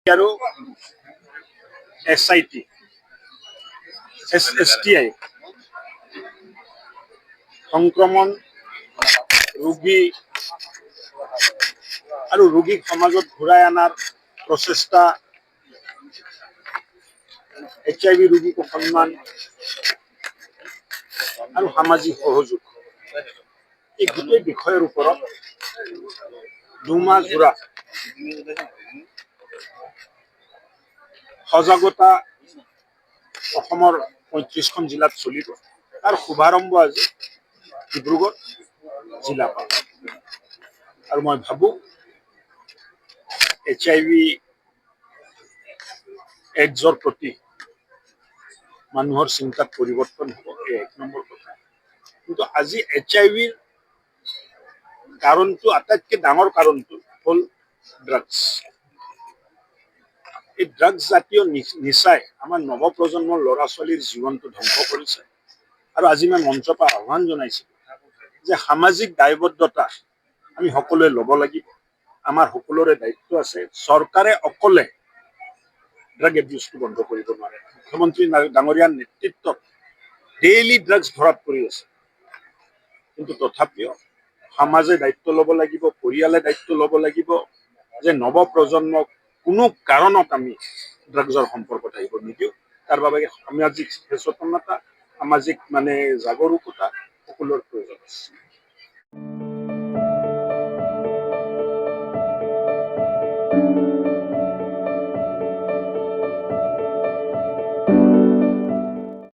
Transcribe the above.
আৰু SIT, STI সংক্ৰমণ ৰোগী আৰু ৰোগীক সমাজত ঘূৰাই অনাৰ প্ৰচেষ্টা, HIV ৰোগীক সন্মান আৰু সামাজিক সহযোগ, এই গোটেই বিষয়ৰ ওপৰত 2 মাহ জোৰা সজাগতা অসমৰ 35খন জিলাত চলিব। তাৰ শুভাৰম্ভ আজি ডিব্ৰুগড় জিলা পৰা। আৰু মই ভাবোঁ HIV AIDS প্ৰতি মানুহৰ চিন্তাত পৰিৱৰ্তন হ'ব, এই 1 নম্বৰ কথা। কিন্তু আজি HIV কাৰণটো, আটাইতকৈ ডাঙৰ কাৰণটো হ'ল ড্ৰাগছ। এই ড্ৰাগছ জাতীয় নিচাই আমাৰ নৱপ্ৰজন্মৰ ল'ৰা ছোৱালীৰ জীৱনটো ধ্বংস কৰিছে। আৰু আজি মই মঞ্চৰ পৰা আহ্বান জনাইছোঁ যে সামাজিক দায়বদ্ধতা আমি সকলোৱে ল'ব লাগিব। আমাৰ সকলোৰে দায়িত্ব আছে। চৰকাৰে অকলে ড্ৰাগ এবিউজটো বন্ধ কৰিব নোৱাৰে। মুখ্যমন্ত্ৰী ডাঙৰীয়াৰ নেতৃত্বত ডেইলি ড্ৰাগছ ধৰাত পৰি আছে। কিন্তু তথাপিও সমাজে দায়িত্ব ল'ব লাগিব, পৰিয়ালে দায়িত্ব ল'ব লাগিব যে নৱপ্ৰজন্মক কোনো কাৰণত আমি ড্ৰাগছৰ সম্পৰ্কত আহিব নিদিওঁ। তাৰ বাবে সামাজিক সচেতনতা, সামাজিক জাগৰূকতা সকলোৰ প্ৰয়োজন আছে।